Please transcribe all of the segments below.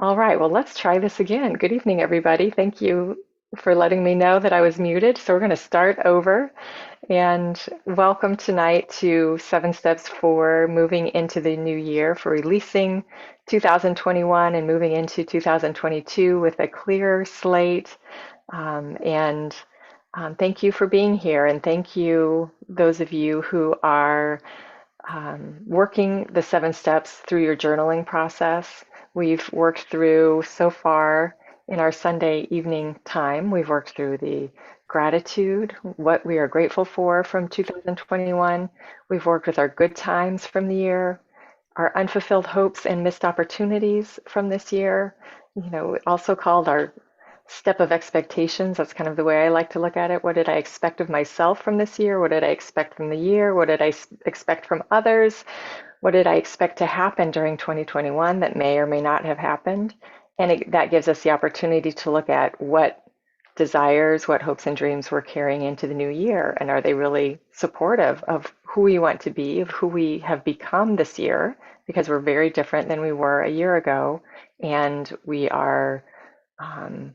All right, well, let's try this again. Good evening, everybody. Thank you for letting me know that I was muted. So we're going to start over and welcome tonight to 7 Steps for moving into the new year, for releasing 2021 and moving into 2022 with a clear slate. And thank you for being here. And thank you, those of you who are working the 7 steps through your journaling process. We've worked through so far in our Sunday evening time, we've worked through the gratitude, what we are grateful for from 2021. We've worked with our good times from the year, our unfulfilled hopes and missed opportunities from this year, also called our step of expectations. That's kind of the way I like to look at it. What did I expect of myself from this year? What did I expect from the year? What did I expect from others? What did I expect to happen during 2021 that may or may not have happened? And that gives us the opportunity to look at what desires, what hopes and dreams we're carrying into the new year. And are they really supportive of who we want to be, of who we have become this year? Because we're very different than we were a year ago. And um,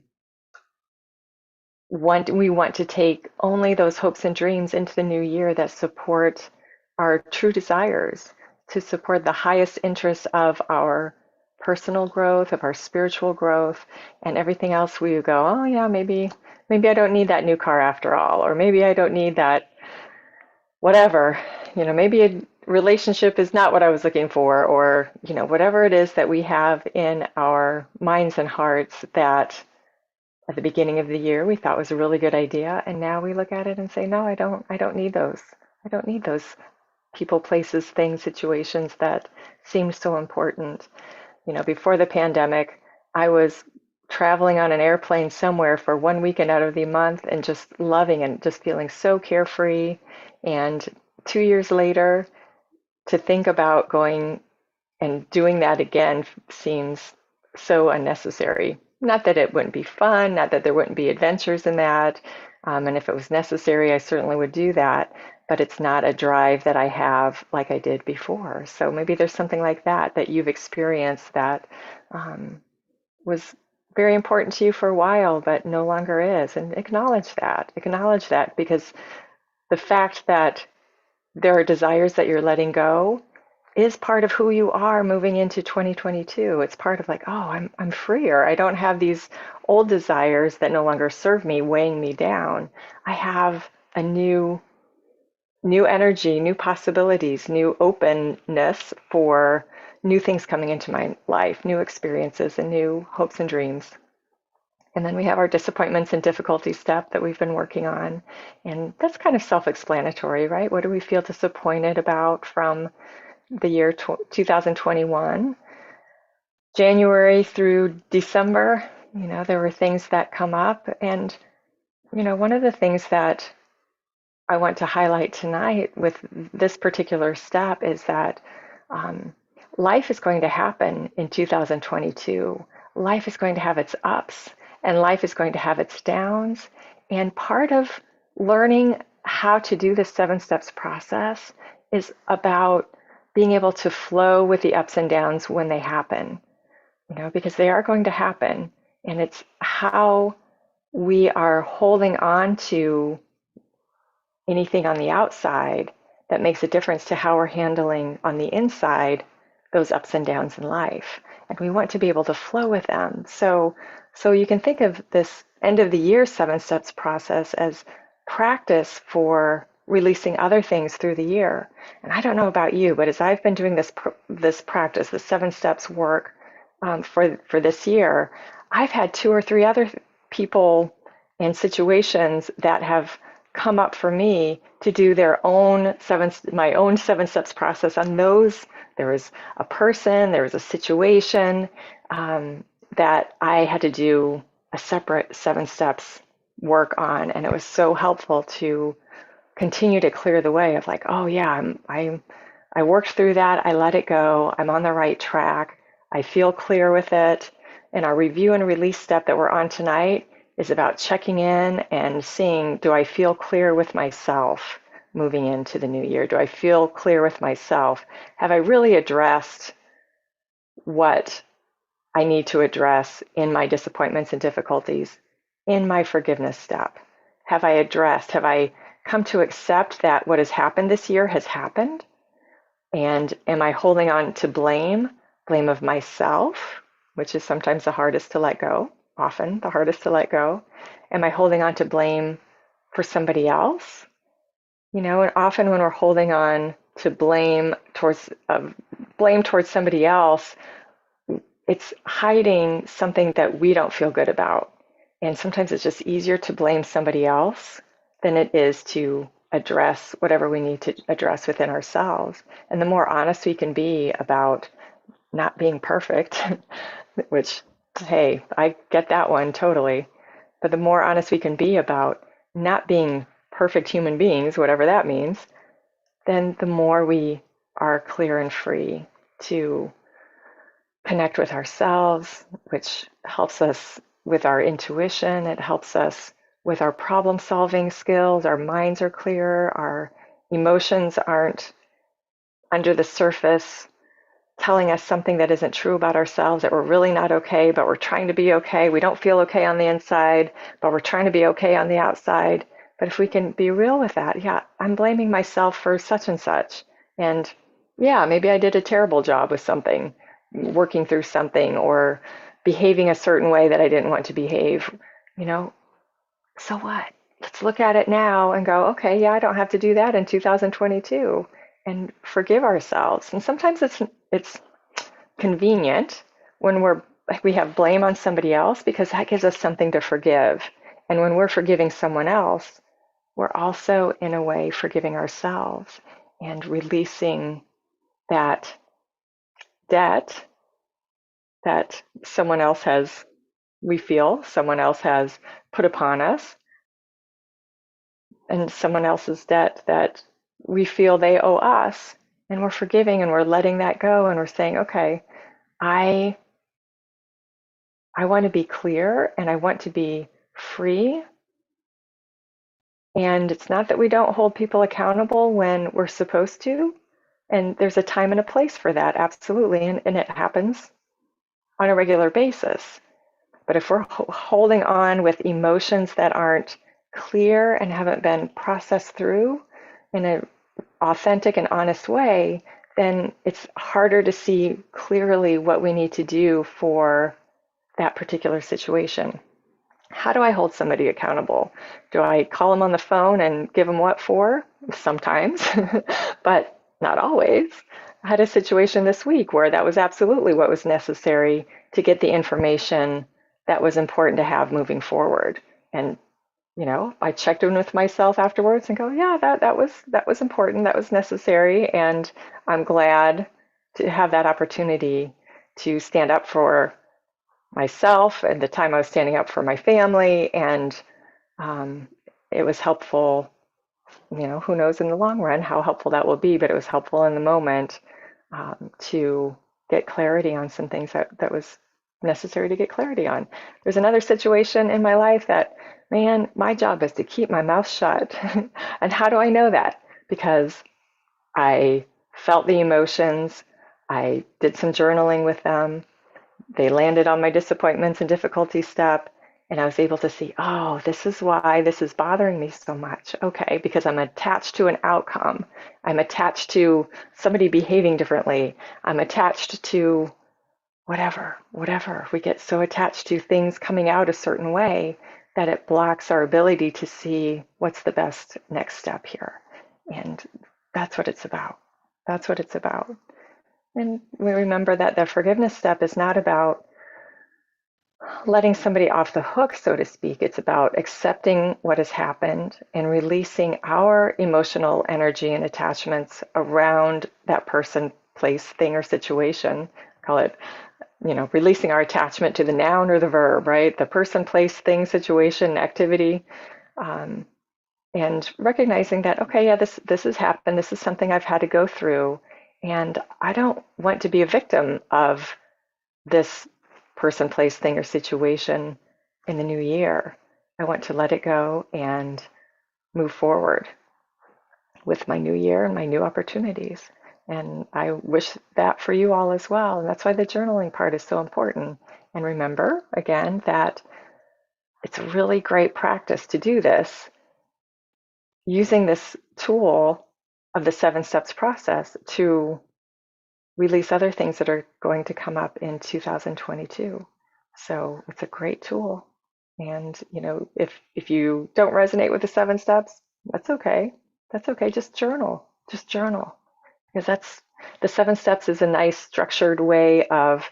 we want to take only those hopes and dreams into the new year that support our true desires, to support the highest interests of our personal growth, of our spiritual growth, and everything else we go, oh yeah, maybe I don't need that new car after all, or maybe I don't need that whatever, maybe a relationship is not what I was looking for, or whatever it is that we have in our minds and hearts that at the beginning of the year we thought was a really good idea, and now we look at it and say, no, I don't need those. I don't need those people, places, things, situations that seemed so important. Before the pandemic, I was traveling on an airplane somewhere for one weekend out of the month and just loving and just feeling so carefree. And 2 years later, to think about going and doing that again seems so unnecessary. Not that it wouldn't be fun, not that there wouldn't be adventures in that. And if it was necessary, I certainly would do that. But it's not a drive that I have like I did before. So maybe there's something like that you've experienced that was very important to you for a while, but no longer is. And acknowledge that. Acknowledge that, because the fact that there are desires that you're letting go is part of who you are moving into 2022. It's part of like, oh, I'm freer. I don't have these old desires that no longer serve me weighing me down. I have a new energy, new possibilities, new openness for new things coming into my life, new experiences and new hopes and dreams. And then we have our disappointments and difficulties step that we've been working on. And that's kind of self-explanatory, right? What do we feel disappointed about from the year 2021? January through December, there were things that come up. And, one of the things that I want to highlight tonight with this particular step is that um, life is going to happen in 2022. Life is going to have its ups and life is going to have its downs. And part of learning how to do the 7 steps process is about being able to flow with the ups and downs when they happen, because they are going to happen. And it's how we are holding on to anything on the outside that makes a difference to how we're handling on the inside those ups and downs in life. And we want to be able to flow with them. So you can think of this end of the year 7 steps process as practice for releasing other things through the year. And I don't know about you, but as I've been doing this practice, the 7 steps work for this year, I've had 2 or 3 other people and situations that have come up for me to do my own 7 steps process on those. There was a person, there was a situation that I had to do a separate 7 steps work on, and it was so helpful to continue to clear the way of like, oh yeah, I worked through that, I let it go, I'm on the right track, I feel clear with it. And our review and release step that we're on tonight is about checking in and seeing, do I feel clear with myself moving into the new year? Do I feel clear with myself? Have I really addressed what I need to address in my disappointments and difficulties in my forgiveness step? Have I addressed, have I come to accept that what has happened this year has happened? And am I holding on to blame of myself, which is sometimes the hardest to let go, often the hardest to let go? Am I holding on to blame for somebody else? And often when we're holding on to blame towards somebody else, it's hiding something that we don't feel good about. And sometimes it's just easier to blame somebody else than it is to address whatever we need to address within ourselves. And the more honest we can be about not being perfect, which, hey, I get that one totally. But the more honest we can be about not being perfect human beings, whatever that means, then the more we are clear and free to connect with ourselves, which helps us with our intuition. It helps us with our problem solving skills. Our minds are clearer. Our emotions aren't under the surface telling us something that isn't true about ourselves, that we're really not okay, but we're trying to be okay. We don't feel okay on the inside, but we're trying to be okay on the outside. But if we can be real with that, yeah, I'm blaming myself for such and such. And yeah, maybe I did a terrible job with something, working through something, or behaving a certain way that I didn't want to behave. You know, so what? Let's look at it now and go, okay, yeah, I don't have to do that in 2022, and forgive ourselves. And sometimes it's convenient when we have blame on somebody else, because that gives us something to forgive. And when we're forgiving someone else, we're also in a way forgiving ourselves and releasing that debt that someone else has put upon us, and someone else's debt that we feel they owe us. And we're forgiving and we're letting that go, and we're saying, okay, I want to be clear and I want to be free. And it's not that we don't hold people accountable when we're supposed to. And there's a time and a place for that, absolutely. And it happens on a regular basis. But if we're holding on with emotions that aren't clear and haven't been processed through in an authentic and honest way, then it's harder to see clearly what we need to do for that particular situation. How do I hold somebody accountable? Do I call them on the phone and give them what for? Sometimes, but not always. I had a situation this week where that was absolutely what was necessary to get the information that was important to have moving forward. And I checked in with myself afterwards and go, yeah, that was important, that was necessary, and I'm glad to have that opportunity to stand up for myself and the time I was standing up for my family, and it was helpful. Who knows in the long run how helpful that will be, but it was helpful in the moment to get clarity on some things that was necessary to get clarity on. There's another situation in my life that, man, my job is to keep my mouth shut. And how do I know that? Because I felt the emotions, I did some journaling with them, they landed on my disappointments and difficulties step, and I was able to see, oh, this is why this is bothering me so much. Okay, because I'm attached to an outcome. I'm attached to somebody behaving differently. I'm attached to whatever. We get so attached to things coming out a certain way that it blocks our ability to see what's the best next step here. And that's what it's about. That's what it's about. And we remember that the forgiveness step is not about letting somebody off the hook, so to speak. It's about accepting what has happened and releasing our emotional energy and attachments around that person, place, thing, or situation. Call it, releasing our attachment to the noun or the verb, right? The person, place, thing, situation, activity. And recognizing that, okay, yeah, this has happened. This is something I've had to go through. And I don't want to be a victim of this person, place, thing, or situation in the new year. I want to let it go and move forward with my new year and my new opportunities. And I wish that for you all as well. And that's why the journaling part is so important. And remember, again, that it's a really great practice to do this using this tool of the 7 steps process to release other things that are going to come up in 2022. So it's a great tool. And if you don't resonate with the 7 steps, that's okay. That's okay. Just journal. Just journal. Because that's the 7 steps is a nice structured way of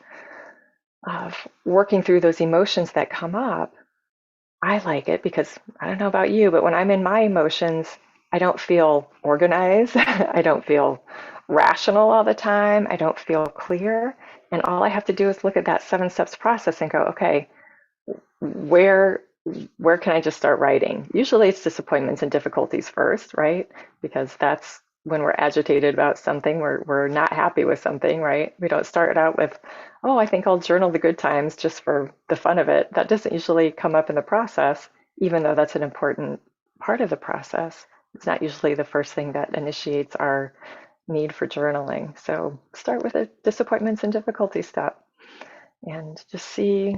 working through those emotions that come up. I like it because I don't know about you, but when I'm in my emotions, I don't feel organized. I don't feel rational all the time. I don't feel clear. And all I have to do is look at that 7 steps process and go, okay, where where can I just start writing? Usually it's disappointments and difficulties first, right? Because that's when we're agitated about something, we're not happy with something, right? We don't start out with, oh, I think I'll journal the good times just for the fun of it. That doesn't usually come up in the process, even though that's an important part of the process. It's not usually the first thing that initiates our need for journaling. So start with the disappointments and difficulty step and just see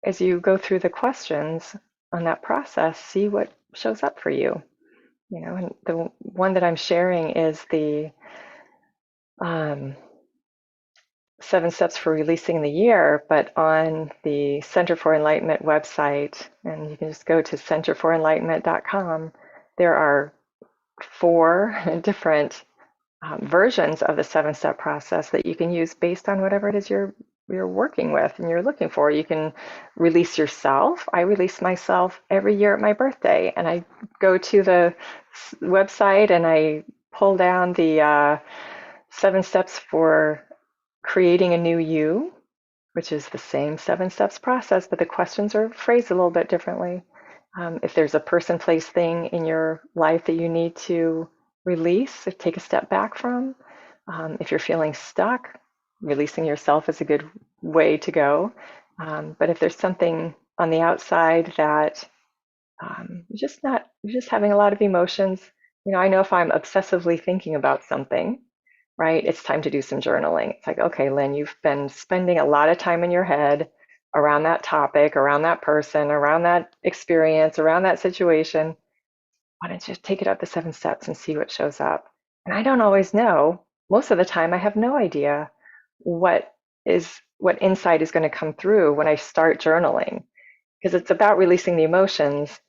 as you go through the questions on that process, see what shows up for you. And the one that I'm sharing is the 7 steps for releasing the year, but on the Center for Enlightenment website, and you can just go to centerforenlightenment.com. There are 4 different versions of the 7-step process that you can use based on whatever it is you're working with and you're looking for. You can release yourself. I release myself every year at my birthday, and I go to the website and I pull down the 7 steps for creating a new you, which is the same 7 steps process, but the questions are phrased a little bit differently. If there's a person, place, thing in your life that you need to release or take a step back from, if you're feeling stuck, releasing yourself is a good way to go. But if there's something on the outside that you're just having a lot of emotions, I know if I'm obsessively thinking about something, right, it's time to do some journaling. It's like, okay, Lynn, you've been spending a lot of time in your head around that topic, around that person, around that experience, around that situation. Why don't you take it up the 7 steps and see what shows up? And I don't always know. Most of the time, I have no idea what insight is going to come through when I start journaling, because it's about releasing the emotions,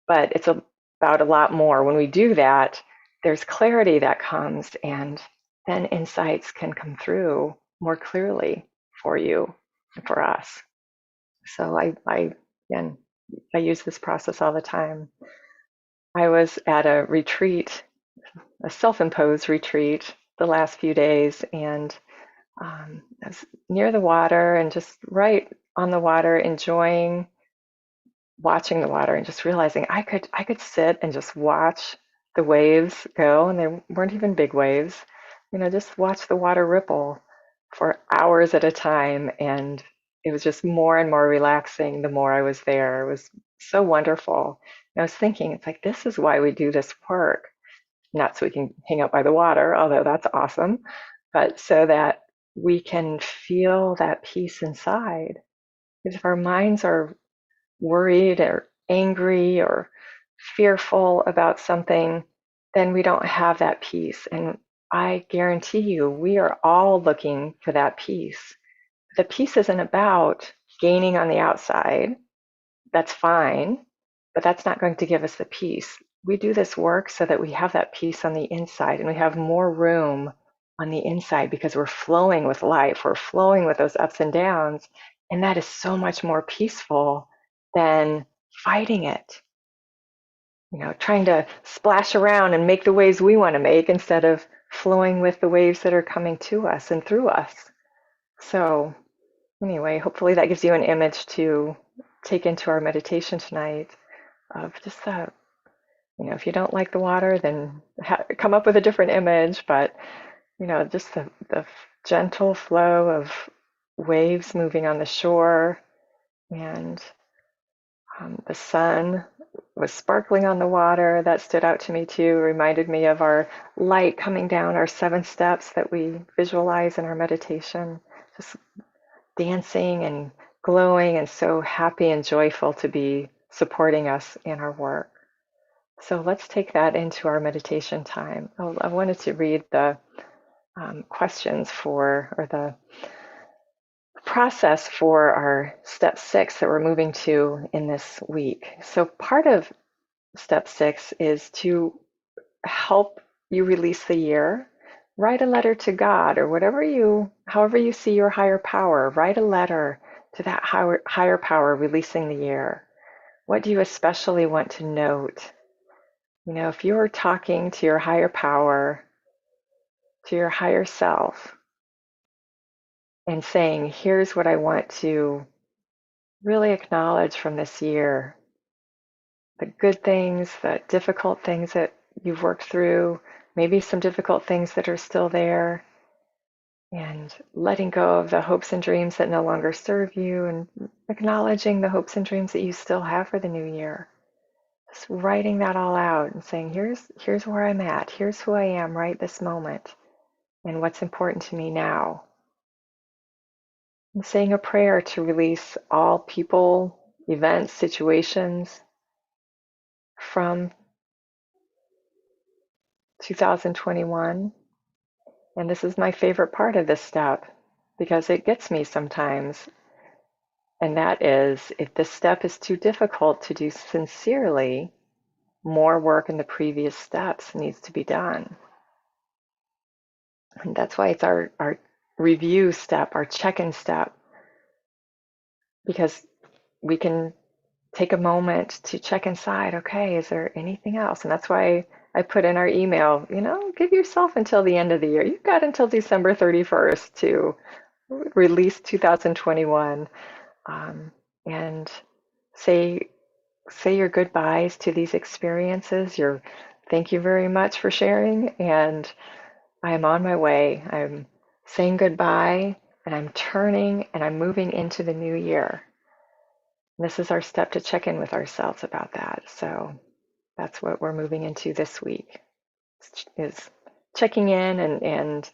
but it's about a lot more. When we do that, there's clarity that comes, and then insights can come through more clearly for you and for us. So again, I use this process all the time. I was at a retreat, a self-imposed retreat, the last few days, and I was near the water and just right on the water, enjoying watching the water and just realizing I could sit and just watch the waves go, and they weren't even big waves, just watch the water ripple for hours at a time. And it was just more and more relaxing the more I was there. It was so wonderful. And I was thinking, it's like, this is why we do this work, not so we can hang out by the water, although that's awesome, but so that we can feel that peace inside. Because if our minds are worried or angry or fearful about something, then we don't have that peace. And I guarantee you, we are all looking for that peace. The peace isn't about gaining on the outside. That's fine, but that's not going to give us the peace. We do this work so that we have that peace on the inside, and we have more room on the inside because we're flowing with life. We're flowing with those ups and downs. And that is so much more peaceful than fighting it, trying to splash around and make the waves we want to make instead of flowing with the waves that are coming to us and through us. So anyway, hopefully that gives you an image to take into our meditation tonight of just that, if you don't like the water, then come up with a different image, but, just the gentle flow of waves moving on the shore, and the sun was sparkling on the water. That stood out to me too, reminded me of our light coming down our 7 steps that we visualize in our meditation, just dancing and glowing and so happy and joyful to be supporting us in our work. So let's take that into our meditation time. I wanted to read the questions for, or the process for our step 6 that we're moving to in this week. So part of step 6 is to help you release the year. Write a letter to God, or however you see your higher power. Write a letter to that higher power releasing the year. What do you especially want to note? If you're talking to your higher power, to your higher self, and saying, here's what I want to really acknowledge from this year, the good things, the difficult things that you've worked through, maybe some difficult things that are still there, and letting go of the hopes and dreams that no longer serve you, and acknowledging the hopes and dreams that you still have for the new year. Just writing that all out and saying, here's where I'm at, here's who I am right this moment, and what's important to me now. And saying a prayer to release all people, events, situations from 2021. And this is my favorite part of this step because it gets me sometimes. And that is, if this step is too difficult to do sincerely, more work in the previous steps needs to be done. And that's why it's our review step, our check-in step, because we can take a moment to check inside. Okay, is there anything else? And that's why I put in our email, give yourself until the end of the year. You've got until December 31st to release 2021, and say your goodbyes to these experiences. Thank you very much for sharing, and I'm on my way. I'm saying goodbye, and I'm turning, and I'm moving into the new year. This is our step to check in with ourselves about that. So that's what we're moving into this week, is checking in and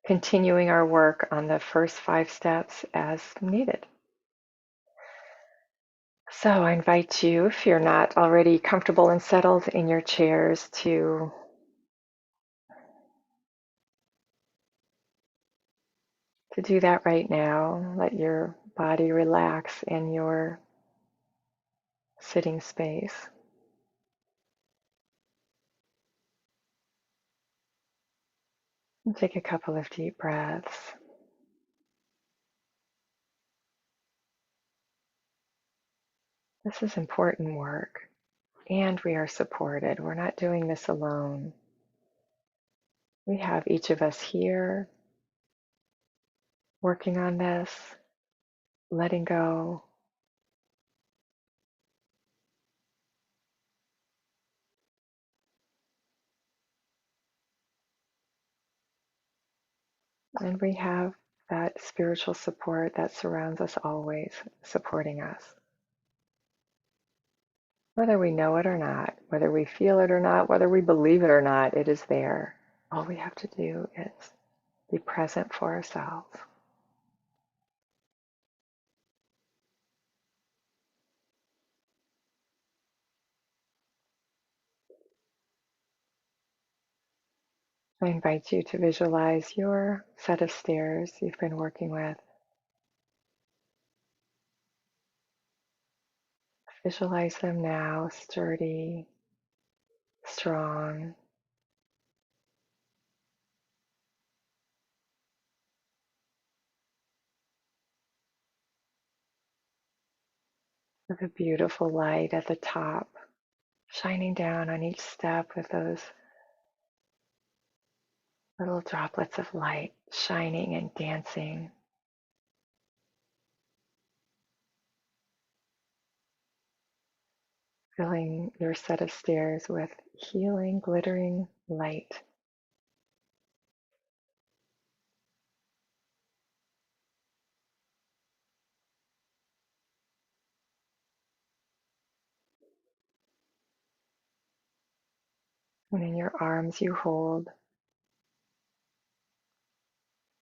continuing our work on the first 5 steps as needed. So I invite you, if you're not already comfortable and settled in your chairs, to do that right now. Let your body relax in your sitting space. And take a couple of deep breaths. This is important work, and we are supported. We're not doing this alone. We have each of us here working on this, letting go. And we have that spiritual support that surrounds us always, supporting us. Whether we know it or not, whether we feel it or not, whether we believe it or not, it is there. All we have to do is be present for ourselves. I invite you to visualize your set of stairs you've been working with. Visualize them now sturdy, strong, with a beautiful light at the top, shining down on each step with those little droplets of light shining and dancing. Filling your set of stairs with healing, glittering light. And in your arms, you hold a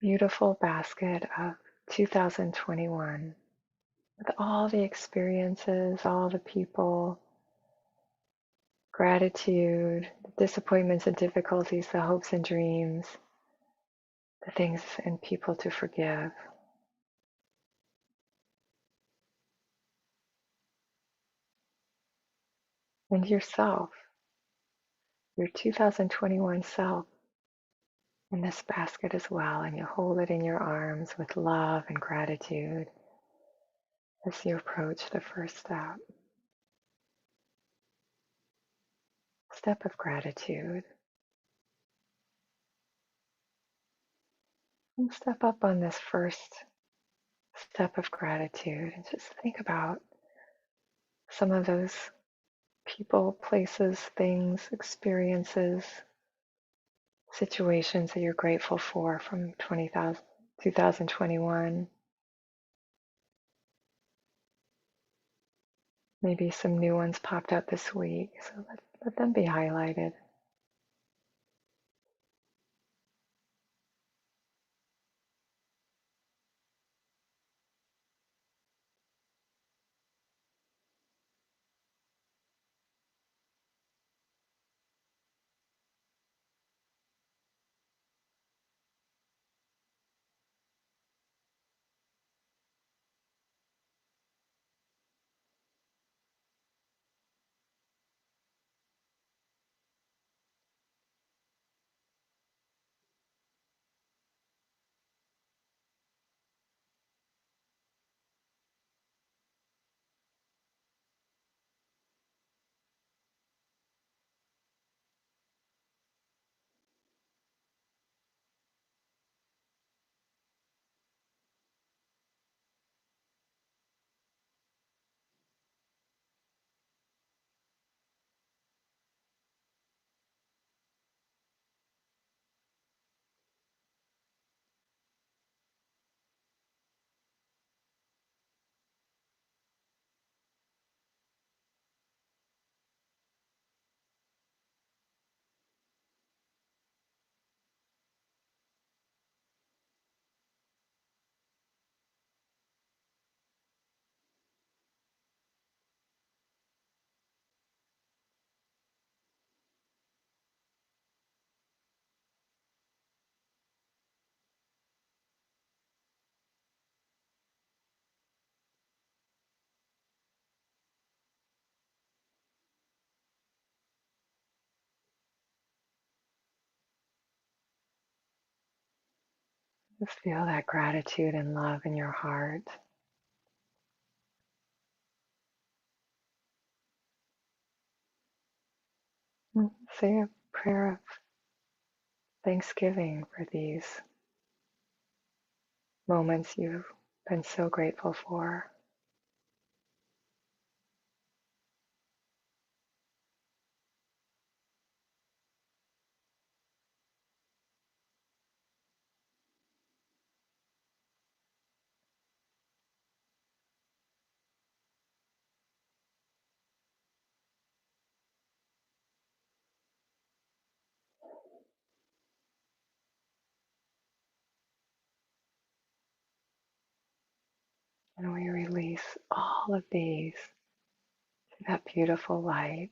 beautiful basket of 2021 with all the experiences, all the people, gratitude, the disappointments and difficulties, the hopes and dreams, the things and people to forgive. And yourself, your 2021 self, in this basket as well. And you hold it in your arms with love and gratitude as you approach the first step. Step of gratitude. And step up on this first step of gratitude and just think about some of those people, places, things, experiences, situations that you're grateful for from 2021. Maybe some new ones popped up this week, so let them be highlighted. Just feel that gratitude and love in your heart. And say a prayer of thanksgiving for these moments you've been so grateful for. And we release all of these to that beautiful light,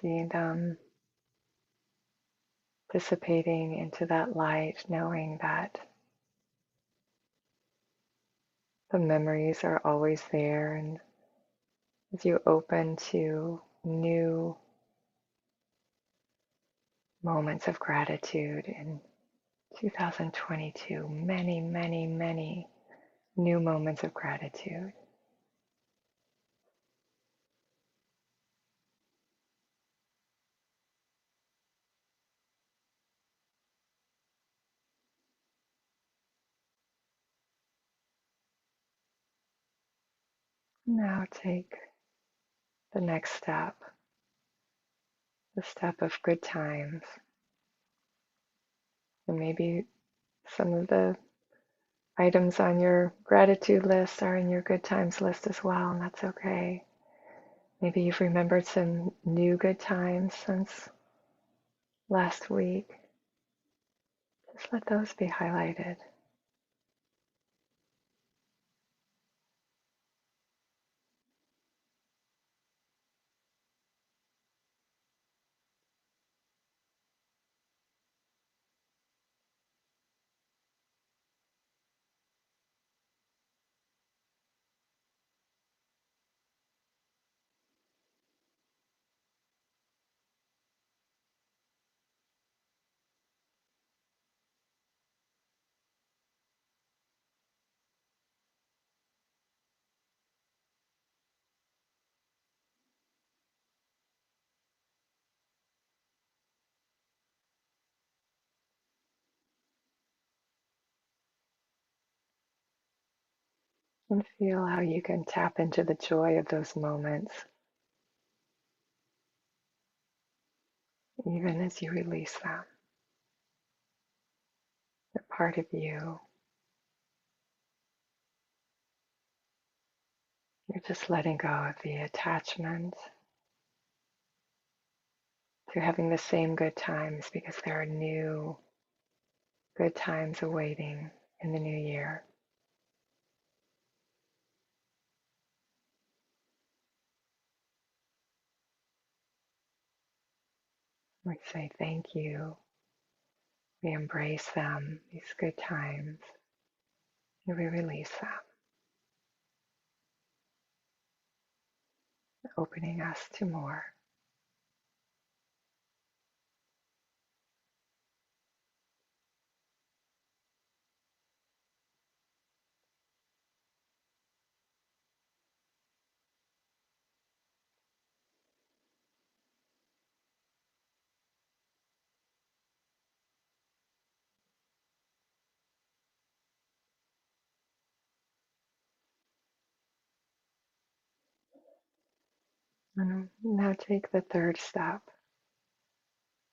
seeing them dissipating into that light, knowing that the memories are always there. And as you open to new moments of gratitude in 2022, many, many, many new moments of gratitude. Now take the next step, the step of good times. And maybe some of the items on your gratitude list are in your good times list as well, and that's okay. Maybe you've remembered some new good times since last week. Just let those be highlighted. And feel how you can tap into the joy of those moments, even as you release them. They're part of you. You're just letting go of the attachment to having the same good times because there are new good times awaiting in the new year. We say thank you. We embrace them, these good times, and we release them, opening us to more. And now take the third step,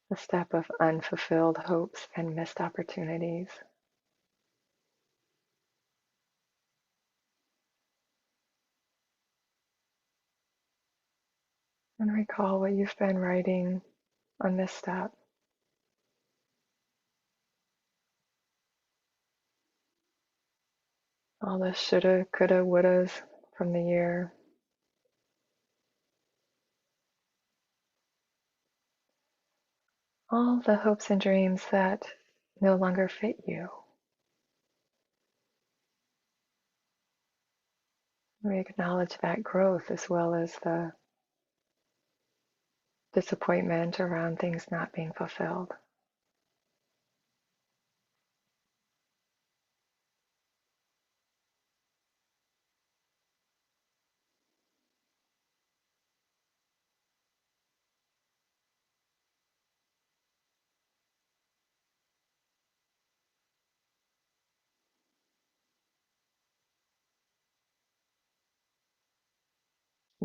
the step of unfulfilled hopes and missed opportunities. And recall what you've been writing on this step. All the shoulda, coulda, wouldas from the year. All the hopes and dreams that no longer fit you. We acknowledge that growth as well as the disappointment around things not being fulfilled.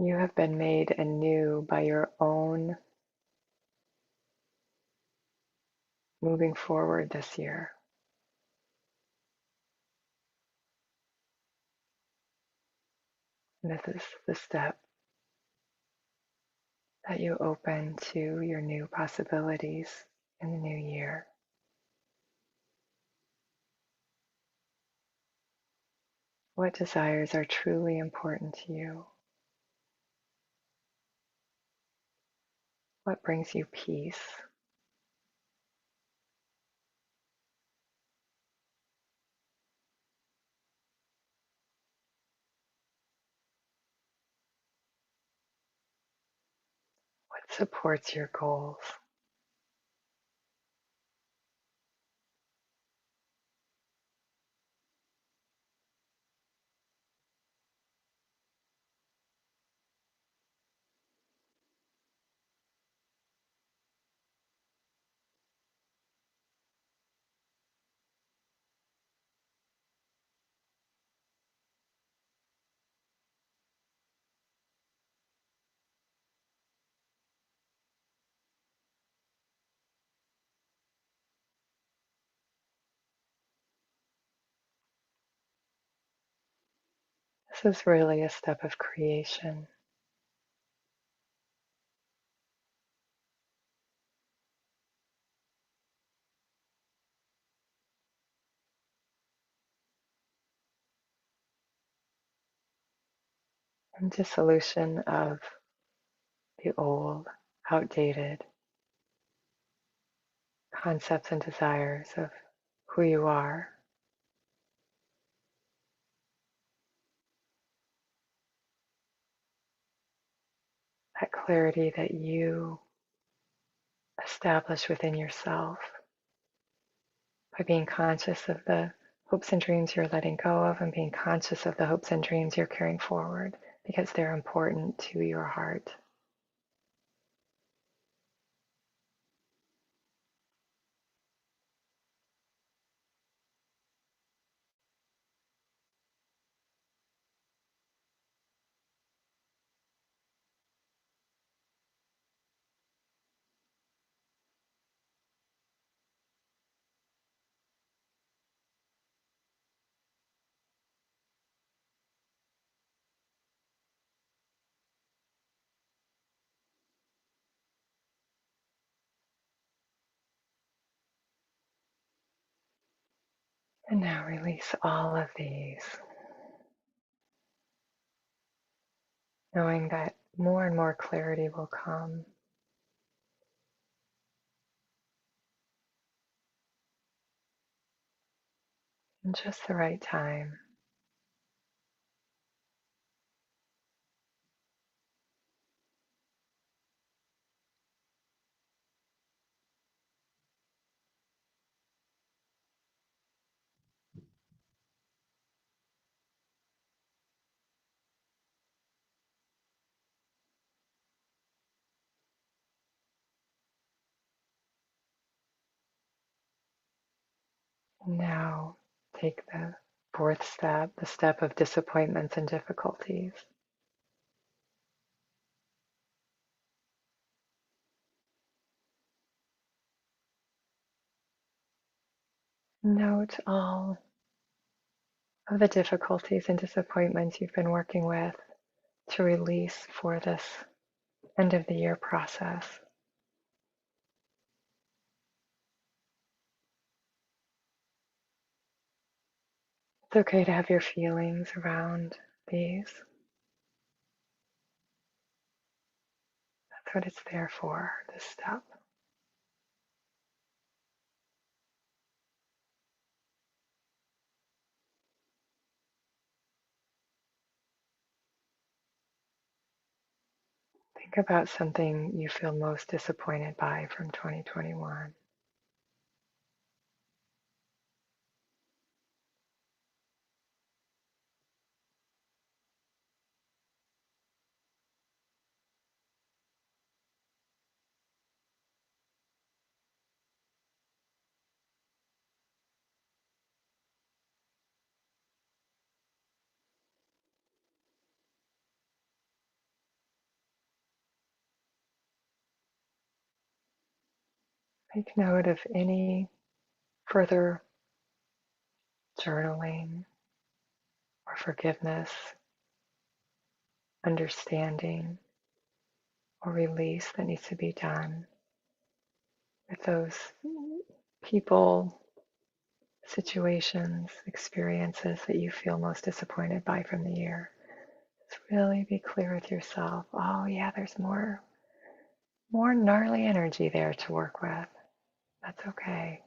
You have been made anew by your own moving forward this year. And this is the step that you open to your new possibilities in the new year. What desires are truly important to you? What brings you peace? What supports your goals? This is really a step of creation. and dissolution of the old, outdated concepts and desires of who you are. That clarity that you establish within yourself by being conscious of the hopes and dreams you're letting go of and being conscious of the hopes and dreams you're carrying forward because they're important to your heart. And now release all of these, knowing that more and more clarity will come in just the right time. Now take the fourth step, the step of disappointments and difficulties. Note all of the difficulties and disappointments you've been working with to release for this end of the year process. It's okay to have your feelings around these. That's what it's there for, this step. Think about something you feel most disappointed by from 2021. Make note of any further journaling or forgiveness, understanding, or release that needs to be done with those people, situations, experiences that you feel most disappointed by from the year. Just really be clear with yourself. Oh yeah, there's more gnarly energy there to work with. That's okay.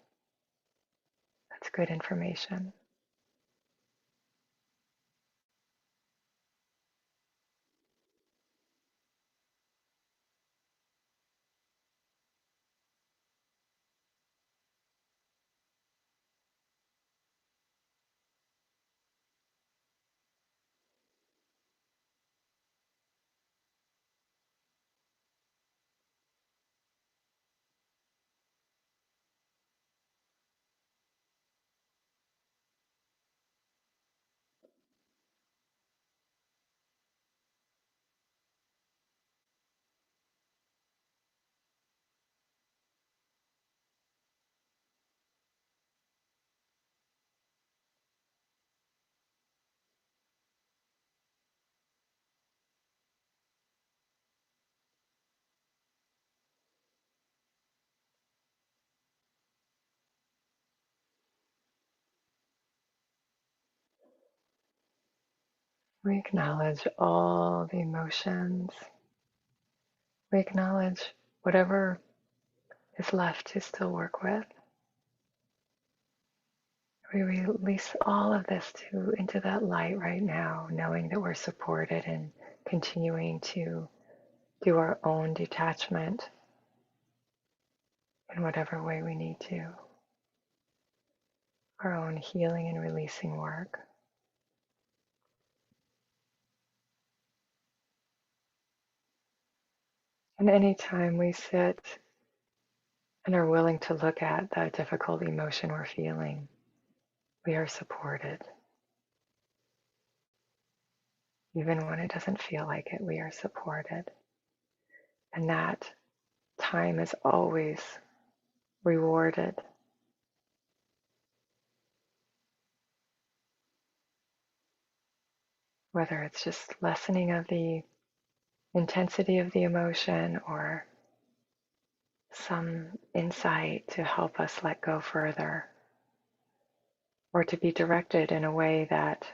That's good information. We acknowledge all the emotions. We acknowledge whatever is left to still work with. We release all of this into that light right now, knowing that we're supported and continuing to do our own detachment in whatever way we need to, our own healing and releasing work. And anytime we sit and are willing to look at that difficult emotion we're feeling, we are supported. Even when it doesn't feel like it, we are supported. And that time is always rewarded. Whether it's just lessening of the intensity of the emotion or some insight to help us let go further, or to be directed in a way that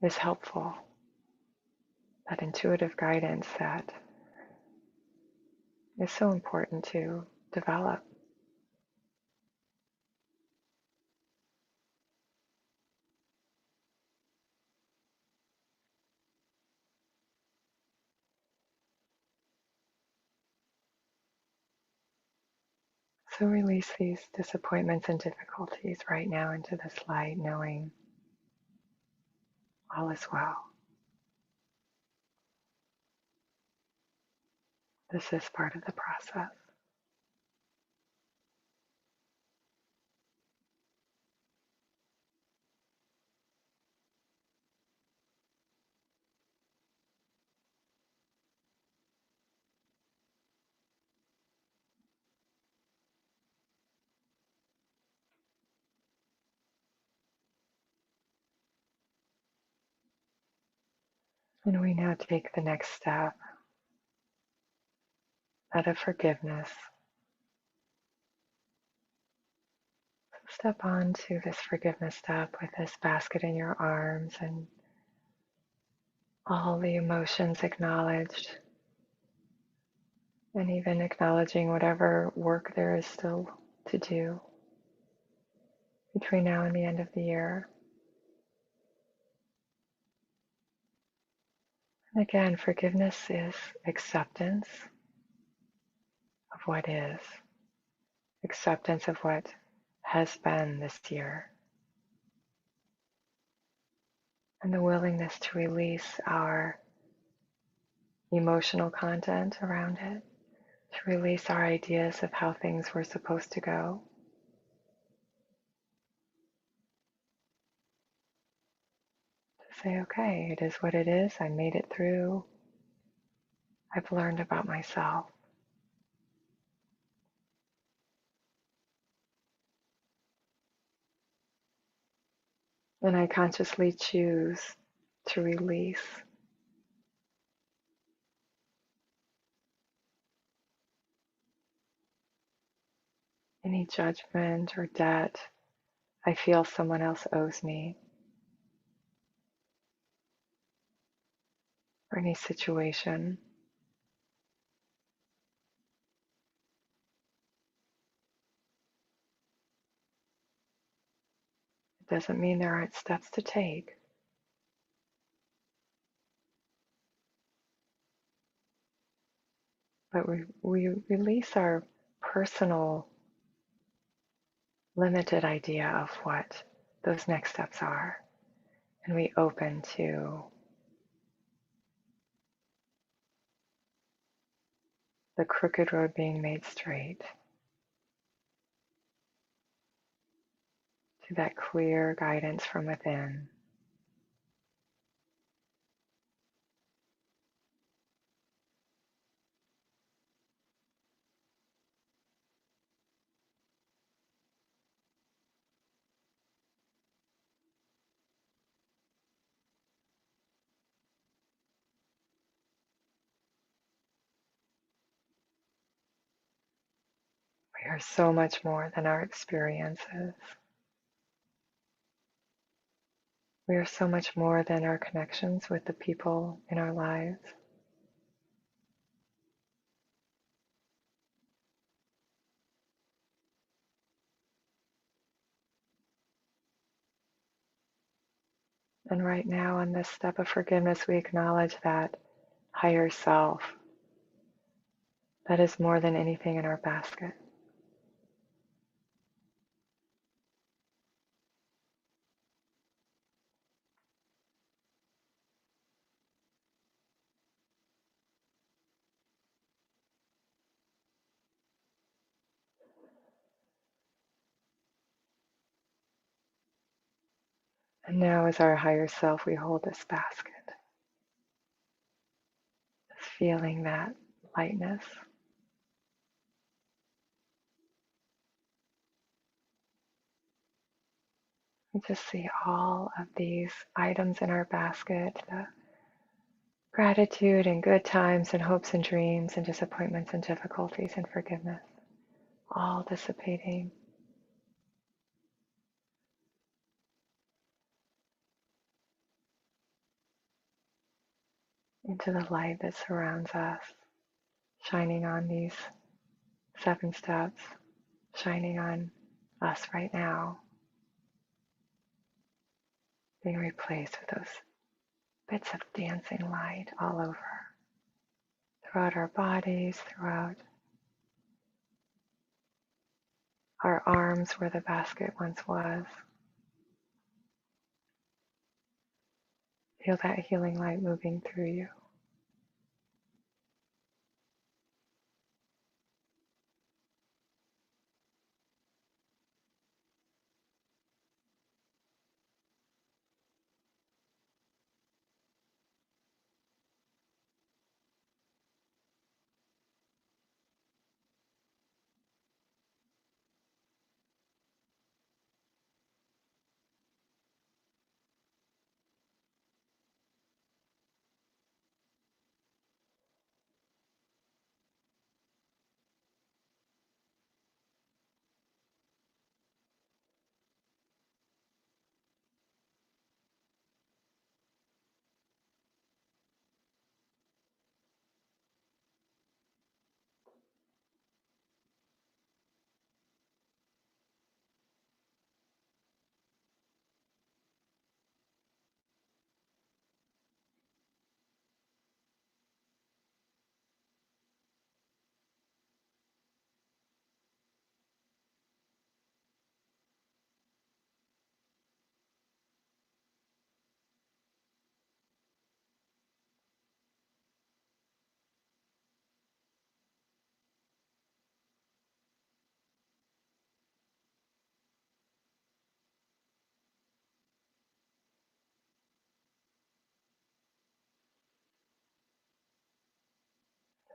is helpful, that intuitive guidance that is so important to develop. So release these disappointments and difficulties right now into this light, knowing all is well. This is part of the process. And we now take the next step out of forgiveness. Step onto this forgiveness step with this basket in your arms and all the emotions acknowledged, and even acknowledging whatever work there is still to do between now and the end of the year. And again, forgiveness is acceptance of what is, acceptance of what has been this year, and the willingness to release our emotional content around it, to release our ideas of how things were supposed to go. To say, okay, it is what it is, I made it through, I've learned about myself. And I consciously choose to release any judgment or debt I feel someone else owes me, or any situation. It doesn't mean there aren't steps to take, but we release our personal limited idea of what those next steps are, and we open to the crooked road being made straight, to that clear guidance from within. We are so much more than our experiences. We are so much more than our connections with the people in our lives. And right now, in this step of forgiveness, we acknowledge that higher self that is more than anything in our basket. And now, as our higher self, we hold this basket, feeling that lightness. We just see all of these items in our basket, the gratitude and good times and hopes and dreams and disappointments and difficulties and forgiveness, all dissipating into the light that surrounds us, shining on these 7 steps, shining on us right now, being replaced with those bits of dancing light all over, throughout our bodies, throughout our arms where the basket once was. Feel that healing light moving through you.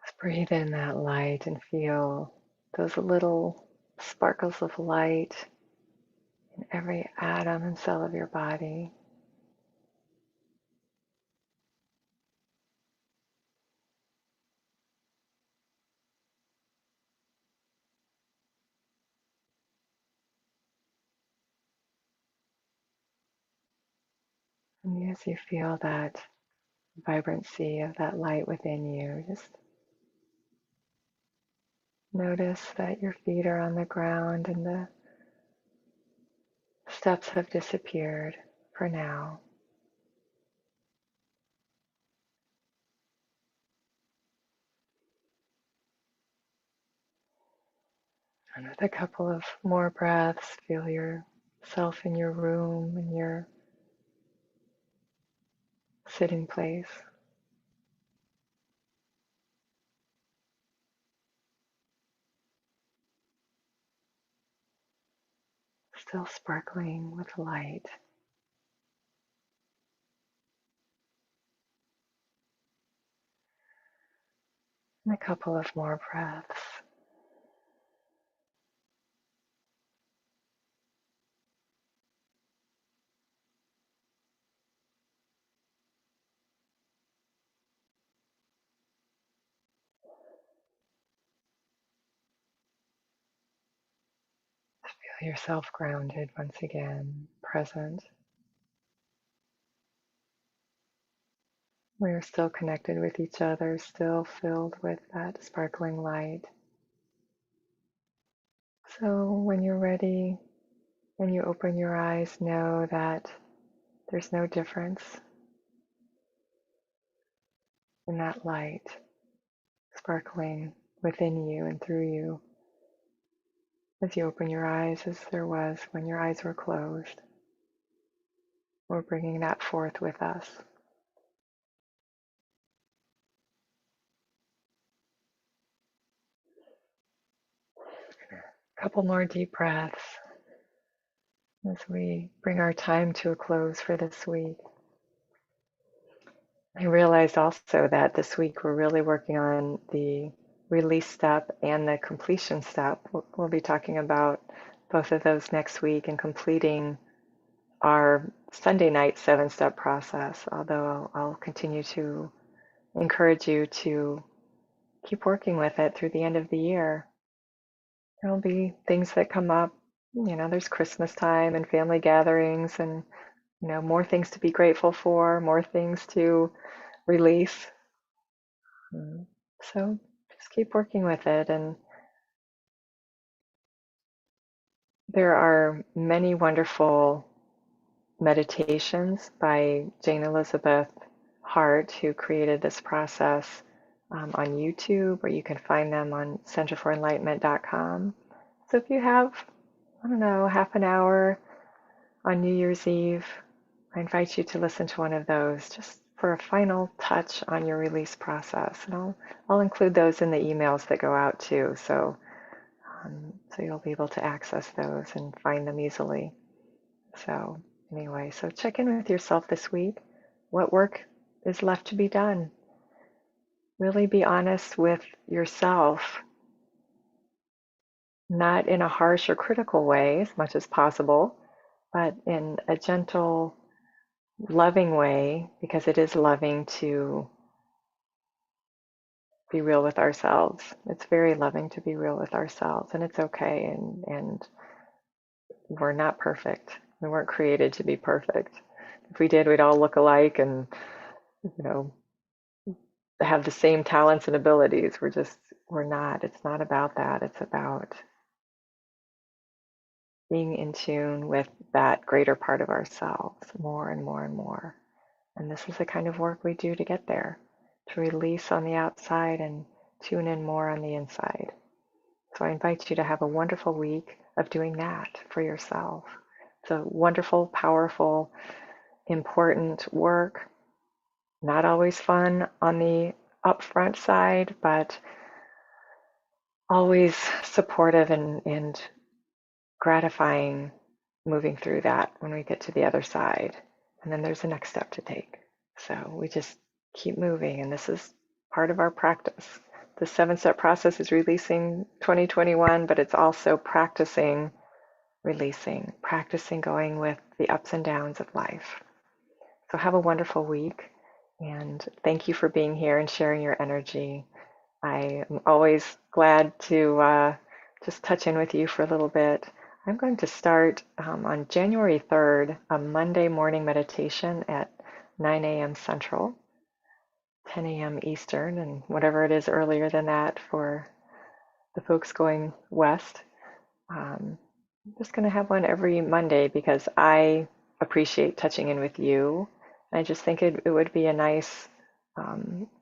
Just breathe in that light and feel those little sparkles of light in every atom and cell of your body. And as you feel that vibrancy of that light within you, just notice that your feet are on the ground and the steps have disappeared for now. And with a couple of more breaths, feel yourself in your room, in your sitting place, still sparkling with light. And a couple of more breaths. Feel yourself grounded once again, present. We're still connected with each other, still filled with that sparkling light. So when you're ready and you open your eyes, know that there's no difference in that light sparkling within you and through you as you open your eyes as there was when your eyes were closed. We're bringing that forth with us. A couple more deep breaths as we bring our time to a close for this week. I realized also that this week we're really working on the release step and the completion step. We'll be talking about both of those next week and completing our Sunday night 7-step process, although I'll continue to encourage you to keep working with it through the end of the year. There'll be things that come up. There's Christmas time and family gatherings and, more things to be grateful for, more things to release. So just keep working with it. And there are many wonderful meditations by Jane Elizabeth Hart, who created this process on YouTube, or you can find them on centerforenlightenment.com. So if you have, I don't know, half an hour on New Year's Eve, I invite you to listen to one of those just for a final touch on your release process. And I'll include those in the emails that go out too, so you'll be able to access those and find them easily. So anyway, so check in with yourself this week. What work is left to be done? Really be honest with yourself, not in a harsh or critical way as much as possible, but in a gentle, loving way, because it is loving to be real with ourselves. It's very loving to be real with ourselves, and it's okay. And we're not perfect. We weren't created to be perfect. If we did, we'd all look alike and, you know, have the same talents and abilities. We're not. It's not about that. It's about being in tune with that greater part of ourselves more and more and more. And this is the kind of work we do to get there, to release on the outside and tune in more on the inside. So I invite you to have a wonderful week of doing that for yourself. It's a wonderful, powerful, important work. Not always fun on the upfront side, but always supportive and gratifying moving through that when we get to the other side. And then there's the next step to take. So we just keep moving, and this is part of our practice. The 7-step process is releasing 2021, but it's also practicing releasing, practicing going with the ups and downs of life. So have a wonderful week, and thank you for being here and sharing your energy. I am always glad to just touch in with you for a little bit. I'm going to start on January 3rd, a Monday morning meditation at 9 a.m. Central, 10 a.m. Eastern, and whatever it is earlier than that for the folks going west. I'm just going to have one every Monday because I appreciate touching in with you. I just think it would be a nice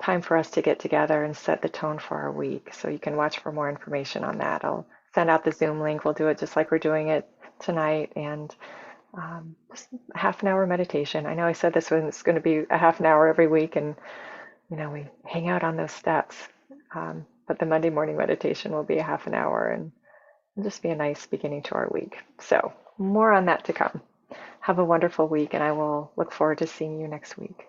time for us to get together and set the tone for our week. So you can watch for more information on that. I'll send out the Zoom link. We'll do it just like we're doing it tonight, and just a half an hour meditation. I know I said this was going to be a half an hour every week, and we hang out on those steps. But the Monday morning meditation will be a half an hour, and it'll just be a nice beginning to our week. So more on that to come. Have a wonderful week, and I will look forward to seeing you next week.